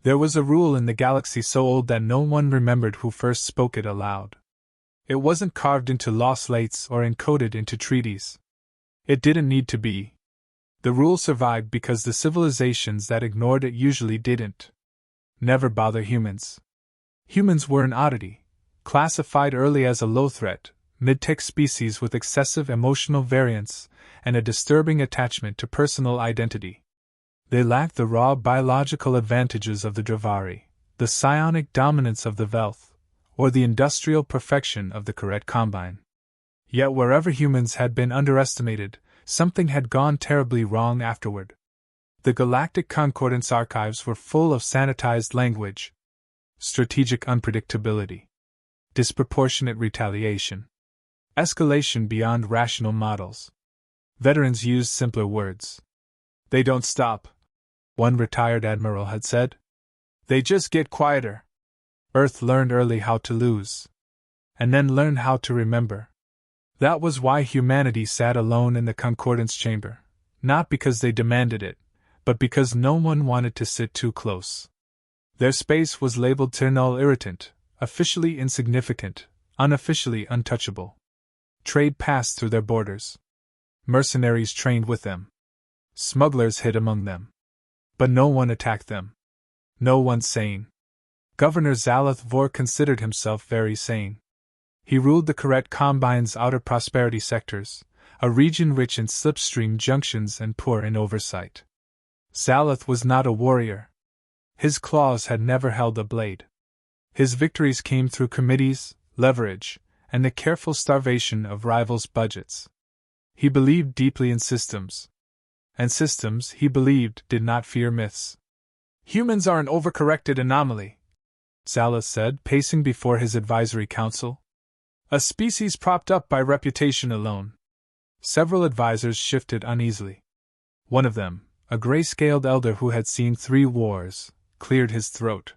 There was a rule in the galaxy so old that no one remembered who first spoke it aloud. It wasn't carved into law slates or encoded into treaties. It didn't need to be. The rule survived because the civilizations that ignored it usually didn't. Never bother humans. Humans were an oddity, classified early as a low threat, mid-tech species with excessive emotional variance and a disturbing attachment to personal identity. They lacked the raw biological advantages of the Dravari, the psionic dominance of the Velth, or the industrial perfection of the Corette Combine. Yet wherever humans had been underestimated, something had gone terribly wrong afterward. The Galactic Concordance archives were full of sanitized language, strategic unpredictability, disproportionate retaliation, escalation beyond rational models. Veterans used simpler words. "They don't stop," one retired admiral had said. "They just get quieter." Earth learned early how to lose, and then learned how to remember. That was why humanity sat alone in the Concordance chamber, not because they demanded it, but because no one wanted to sit too close. Their space was labeled Ternal irritant, officially insignificant, unofficially untouchable. Trade passed through their borders. Mercenaries trained with them. Smugglers hid among them. But no one attacked them. No one sane. Governor Zaleth Vor considered himself very sane. He ruled the Corette Combine's outer prosperity sectors, a region rich in slipstream junctions and poor in oversight. Zaleth was not a warrior. His claws had never held a blade. His victories came through committees, leverage, and the careful starvation of rivals' budgets. He believed deeply in systems. And systems, he believed, did not fear myths. "Humans are an overcorrected anomaly," Zaleth said, pacing before his advisory council. "A species propped up by reputation alone." Several advisors shifted uneasily. One of them, a gray-scaled elder who had seen 3 wars, cleared his throat.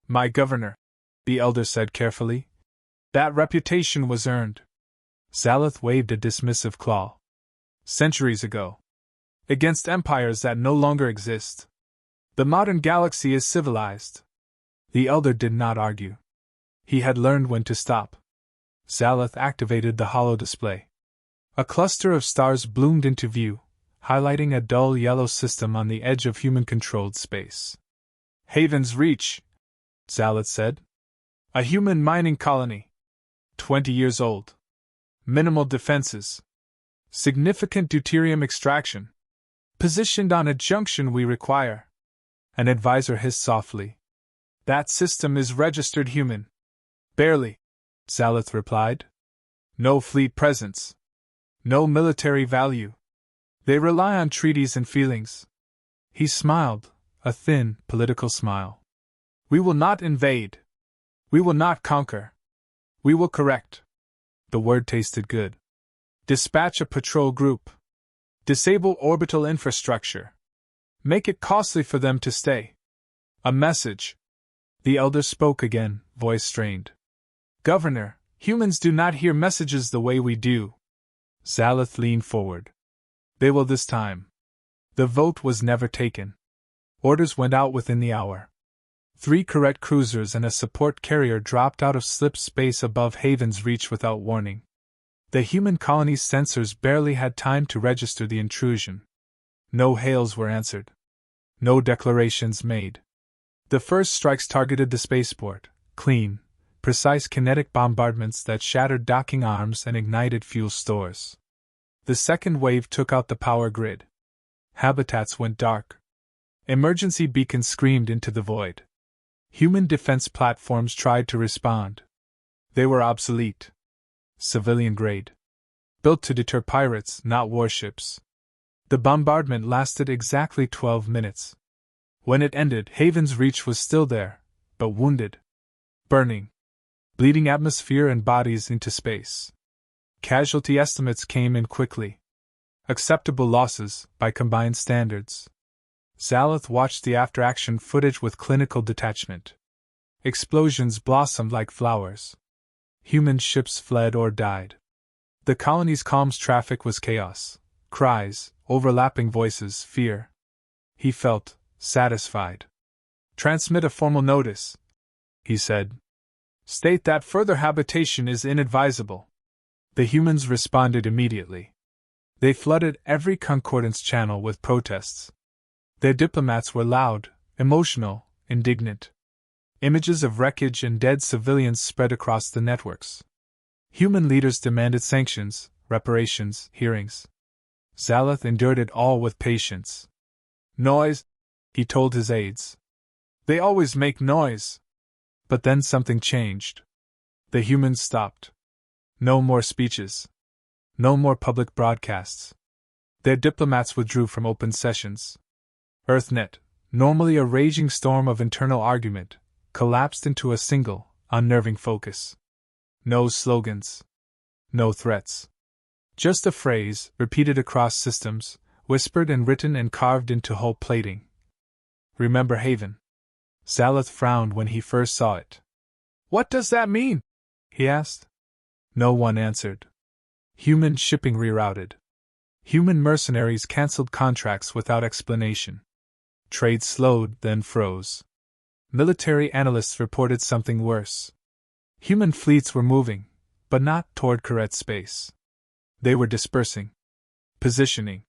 "My governor," the elder said carefully, "that reputation was earned." Zaleth waved a dismissive claw. "Centuries ago. Against empires that no longer exist. The modern galaxy is civilized." The elder did not argue. He had learned when to stop. Zaleth activated the holo display. A cluster of stars bloomed into view, highlighting a dull yellow system on the edge of human-controlled space. "Haven's Reach," Zaleth said. "A human mining colony. 20 years old. Minimal defenses. Significant deuterium extraction. Positioned on a junction we require." An advisor hissed softly. "That system is registered human." "Barely," Zaleth replied. "No fleet presence. No military value. They rely on treaties and feelings." He smiled, a thin, political smile. "We will not invade. We will not conquer. We will correct." The word tasted good. "Dispatch a patrol group. Disable orbital infrastructure. Make it costly for them to stay. A message." The elder spoke again, voice strained. "Governor, humans do not hear messages the way we do." Zaleth leaned forward. "They will this time." The vote was never taken. Orders went out within the hour. 3 Corette cruisers and a support carrier dropped out of slip space above Haven's Reach without warning. The human colony's sensors barely had time to register the intrusion. No hails were answered. No declarations made. The first strikes targeted the spaceport, clean, precise kinetic bombardments that shattered docking arms and ignited fuel stores. The second wave took out the power grid. Habitats went dark. Emergency beacons screamed into the void. Human defense platforms tried to respond. They were obsolete. Civilian grade. Built to deter pirates, not warships. The bombardment lasted exactly 12 minutes. When it ended, Haven's Reach was still there, but wounded. Burning. Bleeding atmosphere and bodies into space. Casualty estimates came in quickly. Acceptable losses, by combined standards. Zaleth watched the after-action footage with clinical detachment. Explosions blossomed like flowers. Human ships fled or died. The colony's comms traffic was chaos. Cries, overlapping voices, fear. He felt satisfied. Transmit a formal notice, he said. State that further habitation is inadvisable. The humans responded immediately. They flooded every concordance channel with protests. Their diplomats were loud, emotional, indignant. Images of wreckage and dead civilians spread across the networks. Human leaders demanded sanctions, reparations, hearings. Zaleth endured it all with patience. Noise, he told his aides. They always make noise. But then something changed. The humans stopped. No more speeches. No more public broadcasts. Their diplomats withdrew from open sessions. EarthNet, normally a raging storm of internal argument, collapsed into a single, unnerving focus. No slogans. No threats. Just a phrase, repeated across systems, whispered and written and carved into hull plating. Remember Haven. Zaleth frowned when he first saw it. What does that mean? He asked. No one answered. Human shipping rerouted. Human mercenaries cancelled contracts without explanation. Trade slowed, then froze. Military analysts reported something worse. Human fleets were moving, but not toward correct space. They were dispersing. Positioning.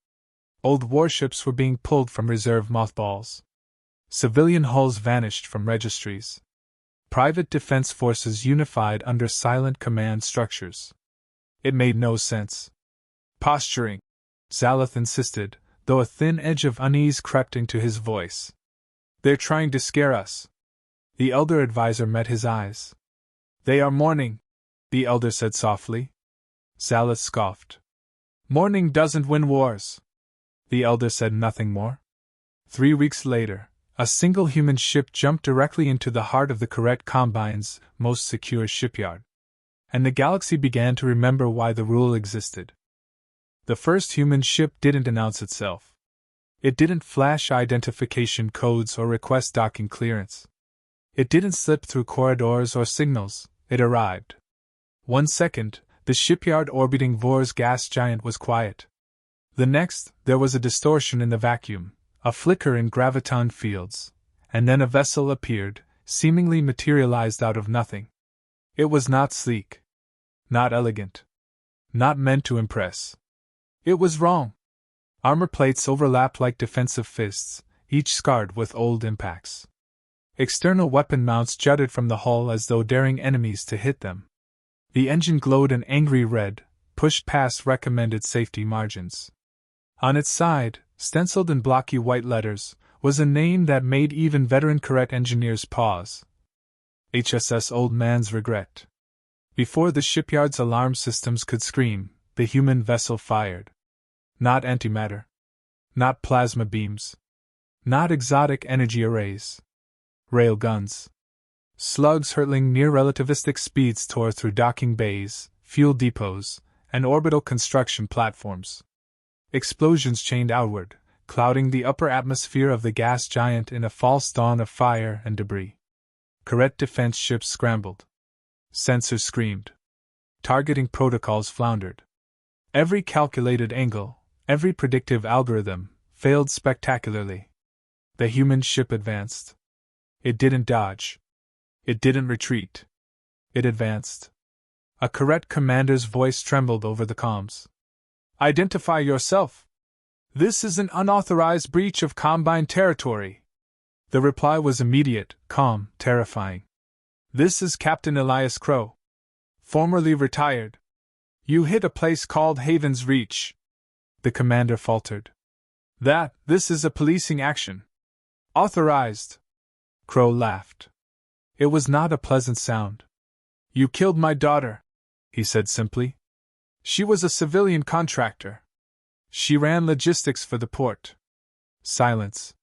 Old warships were being pulled from reserve mothballs. Civilian hulls vanished from registries. Private defense forces unified under silent command structures. It made no sense. Posturing, Zaleth insisted, though a thin edge of unease crept into his voice. They're trying to scare us. The elder advisor met his eyes. They are mourning, the elder said softly. Zaleth scoffed. Mourning doesn't win wars. The elder said nothing more. 3 weeks later, a single human ship jumped directly into the heart of the Correct Combine's most secure shipyard. And the galaxy began to remember why the rule existed. The first human ship didn't announce itself. It didn't flash identification codes or request docking clearance. It didn't slip through corridors or signals. It arrived. 1 second, the shipyard orbiting Vor's gas giant was quiet. The next, there was a distortion in the vacuum, a flicker in graviton fields, and then a vessel appeared, seemingly materialized out of nothing. It was not sleek. Not elegant. Not meant to impress. It was wrong. Armor plates overlapped like defensive fists, each scarred with old impacts. External weapon mounts jutted from the hull as though daring enemies to hit them. The engine glowed an angry red, pushed past recommended safety margins. On its side, stenciled in blocky white letters, was a name that made even veteran correct engineers pause. HSS Old Man's Regret. Before the shipyard's alarm systems could scream, the human vessel fired. Not antimatter. Not plasma beams. Not exotic energy arrays. Rail guns. Slugs hurtling near relativistic speeds tore through docking bays, fuel depots, and orbital construction platforms. Explosions chained outward, clouding the upper atmosphere of the gas giant in a false dawn of fire and debris. Correct defense ships scrambled. Sensors screamed. Targeting protocols floundered. Every calculated angle, every predictive algorithm, failed spectacularly. The human ship advanced. It didn't dodge. It didn't retreat. It advanced. A correct commander's voice trembled over the comms. Identify yourself. This is an unauthorized breach of Combine territory. The reply was immediate, calm, terrifying. This is Captain Elias Crow. Formerly retired. You hit a place called Haven's Reach. The commander faltered. This is a policing action. Authorized. Crow laughed. It was not a pleasant sound. You killed my daughter, he said simply. She was a civilian contractor. She ran logistics for the port. Silence.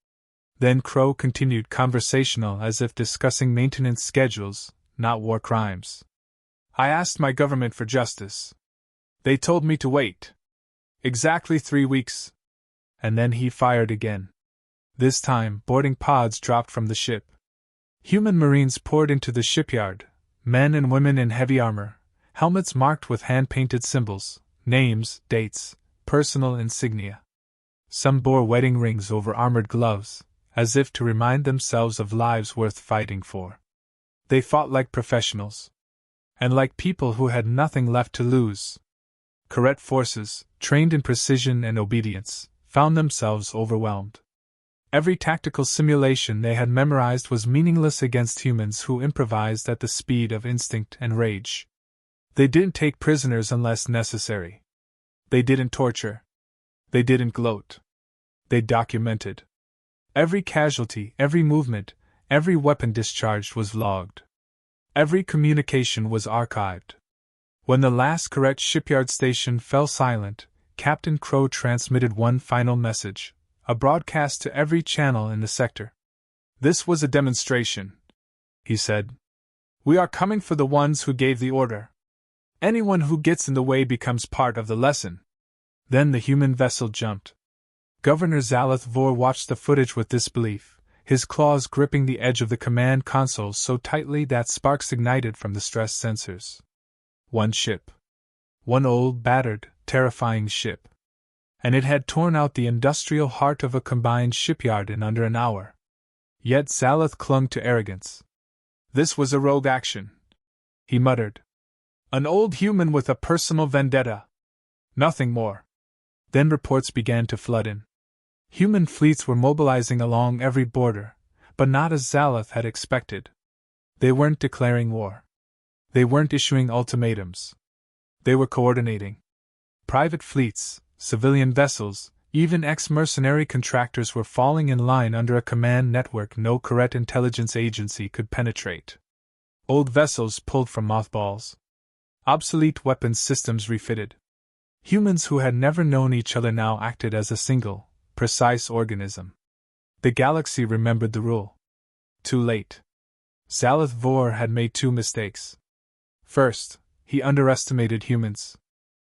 Then Crow continued conversational as if discussing maintenance schedules, not war crimes. I asked my government for justice. They told me to wait. Exactly 3 weeks. And then he fired again. This time, boarding pods dropped from the ship. Human Marines poured into the shipyard, men and women in heavy armor, helmets marked with hand-painted symbols, names, dates, personal insignia. Some bore wedding rings over armored gloves, as if to remind themselves of lives worth fighting for. They fought like professionals. And like people who had nothing left to lose. Correct forces, trained in precision and obedience, found themselves overwhelmed. Every tactical simulation they had memorized was meaningless against humans who improvised at the speed of instinct and rage. They didn't take prisoners unless necessary. They didn't torture. They didn't gloat. They documented. Every casualty, every movement, every weapon discharged was logged. Every communication was archived. When the last correct shipyard station fell silent, Captain Crow transmitted one final message, a broadcast to every channel in the sector. "This was a demonstration," he said. "We are coming for the ones who gave the order. Anyone who gets in the way becomes part of the lesson." Then the human vessel jumped. Governor Zalith Vor watched the footage with disbelief, his claws gripping the edge of the command console so tightly that sparks ignited from the stress sensors. One ship. One old, battered, terrifying ship. And it had torn out the industrial heart of a combined shipyard in under an hour. Yet Zalith clung to arrogance. "This was a rogue action," he muttered. "An old human with a personal vendetta. Nothing more." Then reports began to flood in. Human fleets were mobilizing along every border, but not as Zalith had expected. They weren't declaring war. They weren't issuing ultimatums. They were coordinating. Private fleets, civilian vessels, even ex-mercenary contractors were falling in line under a command network no correct intelligence agency could penetrate. Old vessels pulled from mothballs. Obsolete weapons systems refitted. Humans who had never known each other now acted as a single, precise organism. The galaxy remembered the rule. Too late. Zalith Vor had made two mistakes. First, he underestimated humans.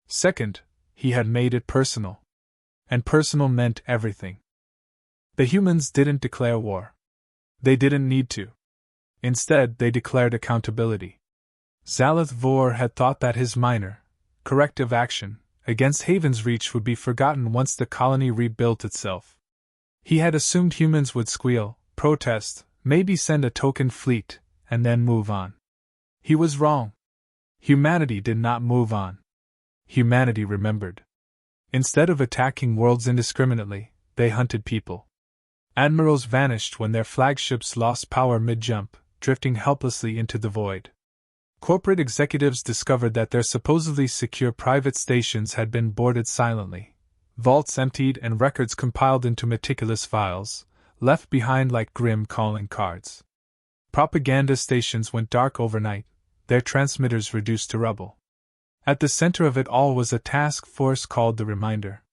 Second, he had made it personal. And personal meant everything. The humans didn't declare war. They didn't need to. Instead, they declared accountability. Zalith Vor had thought that his minor, corrective action against Haven's Reach would be forgotten once the colony rebuilt itself. He had assumed humans would squeal, protest, maybe send a token fleet, and then move on. He was wrong. Humanity did not move on. Humanity remembered. Instead of attacking worlds indiscriminately, they hunted people. Admirals vanished when their flagships lost power mid-jump, drifting helplessly into the void. Corporate executives discovered that their supposedly secure private stations had been boarded silently, vaults emptied and records compiled into meticulous files, left behind like grim calling cards. Propaganda stations went dark overnight, their transmitters reduced to rubble. At the center of it all was a task force called the Reminder.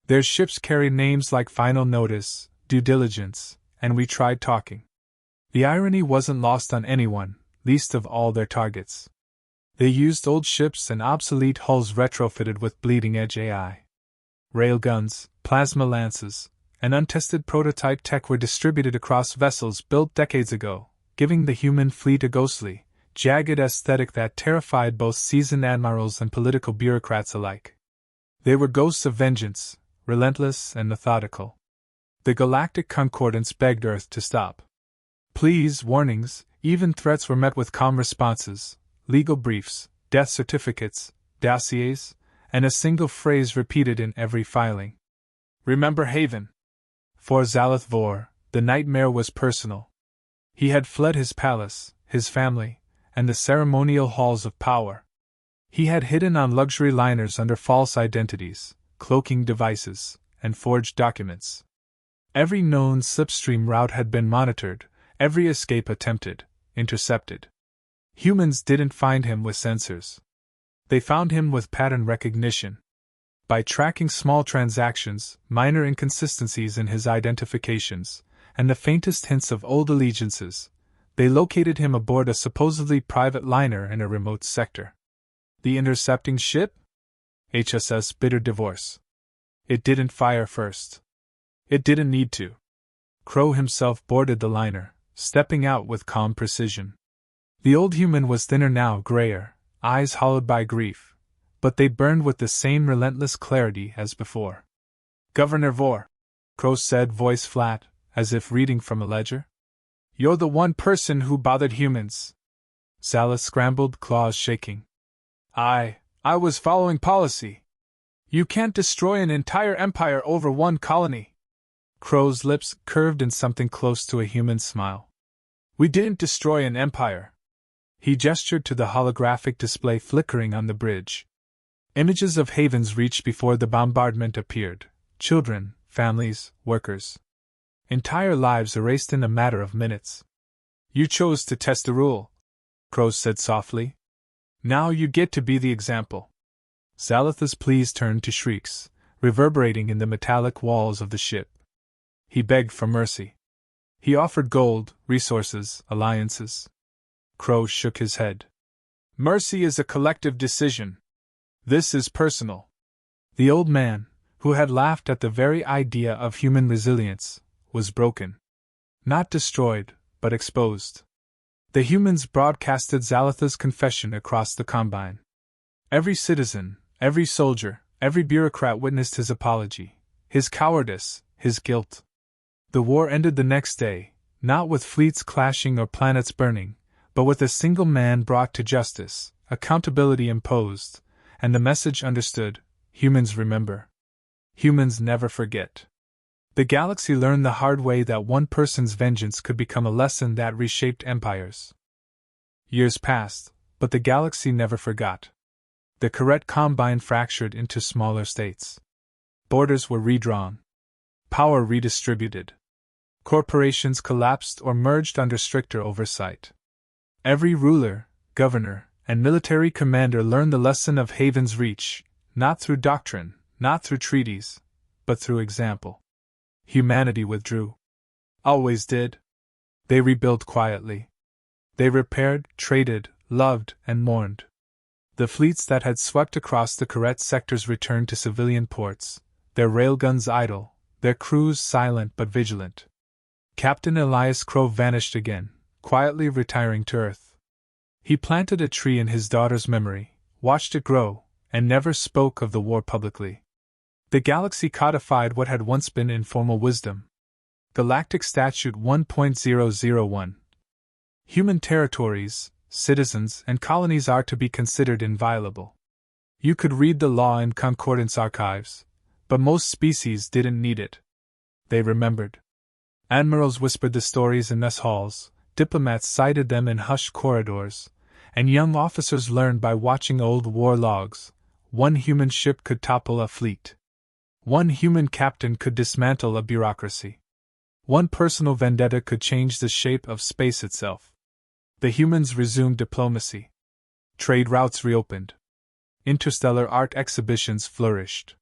Their ships carried names like Final Notice, Due Diligence, and We Tried Talking. The irony wasn't lost on anyone, least of all their targets. They used old ships and obsolete hulls retrofitted with bleeding-edge AI. Railguns, plasma lances, and untested prototype tech were distributed across vessels built decades ago, giving the human fleet a ghostly, jagged aesthetic that terrified both seasoned admirals and political bureaucrats alike. They were ghosts of vengeance, relentless and methodical. The Galactic Concordance begged Earth to stop. Pleas, warnings, even threats were met with calm responses, legal briefs, death certificates, dossiers, and a single phrase repeated in every filing. Remember Haven. For Zalith Vor, the nightmare was personal. He had fled his palace, his family, and the ceremonial halls of power. He had hidden on luxury liners under false identities, cloaking devices, and forged documents. Every known slipstream route had been monitored, every escape attempted, intercepted. Humans didn't find him with sensors. They found him with pattern recognition. By tracking small transactions, minor inconsistencies in his identifications, and the faintest hints of old allegiances, they located him aboard a supposedly private liner in a remote sector. The intercepting ship? HSS Bitter Divorce. It didn't fire first. It didn't need to. Crow himself boarded the liner, stepping out with calm precision. The old human was thinner now, grayer, eyes hollowed by grief, but they burned with the same relentless clarity as before. Governor Vor, Crow said, voice flat, as if reading from a ledger. You're the one person who bothered humans. Salith scrambled, claws shaking. I was following policy. You can't destroy an entire empire over one colony. Crow's lips curved in something close to a human smile. We didn't destroy an empire. He gestured to the holographic display flickering on the bridge. Images of havens reached before the bombardment appeared. Children, families, workers. Entire lives erased in a matter of minutes. You chose to test the rule, Crow said softly. Now you get to be the example. Salith's pleas turned to shrieks, reverberating in the metallic walls of the ship. He begged for mercy. He offered gold, resources, alliances. Crow shook his head. Mercy is a collective decision. This is personal. The old man, who had laughed at the very idea of human resilience, was broken. Not destroyed, but exposed. The humans broadcasted Zalitha's confession across the Combine. Every citizen, every soldier, every bureaucrat witnessed his apology, his cowardice, his guilt. The war ended the next day, not with fleets clashing or planets burning, but with a single man brought to justice, accountability imposed, and the message understood: humans remember. Humans never forget. The galaxy learned the hard way that one person's vengeance could become a lesson that reshaped empires. Years passed, but the galaxy never forgot. The Correct Combine fractured into smaller states. Borders were redrawn. Power redistributed. Corporations collapsed or merged under stricter oversight. Every ruler, governor, and military commander learned the lesson of Haven's reach, not through doctrine, not through treaties, but through example. Humanity withdrew. Always did. They rebuilt quietly. They repaired, traded, loved, and mourned. The fleets that had swept across the Correct sectors returned to civilian ports, their railguns idle, their crews silent but vigilant. Captain Elias Crow vanished again, quietly retiring to Earth. He planted a tree in his daughter's memory, watched it grow, and never spoke of the war publicly. The galaxy codified what had once been informal wisdom. Galactic Statute 1.001. Human territories, citizens, and colonies are to be considered inviolable. You could read the law in Concordance archives, but most species didn't need it. They remembered. Admirals whispered the stories in mess halls, diplomats cited them in hushed corridors, and young officers learned by watching old war logs. One human ship could topple a fleet. One human captain could dismantle a bureaucracy. One personal vendetta could change the shape of space itself. The humans resumed diplomacy. Trade routes reopened. Interstellar art exhibitions flourished.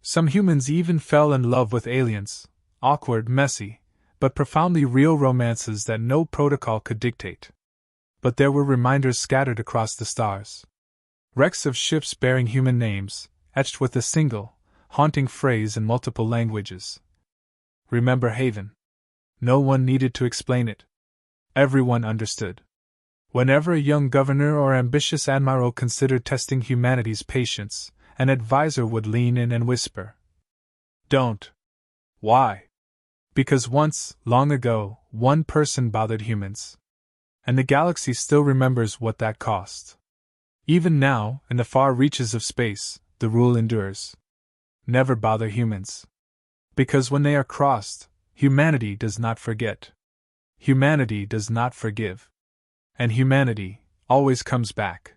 Some humans even fell in love with aliens, awkward, messy, but profoundly real romances that no protocol could dictate. But there were reminders scattered across the stars. Wrecks of ships bearing human names, etched with a single, haunting phrase in multiple languages. Remember Haven. No one needed to explain it. Everyone understood. Whenever a young governor or ambitious admiral considered testing humanity's patience, an advisor would lean in and whisper, "Don't." Why? Because once, long ago, one person bothered humans. And the galaxy still remembers what that cost. Even now, in the far reaches of space, the rule endures. Never bother humans. Because when they are crossed, humanity does not forget. Humanity does not forgive. And humanity always comes back.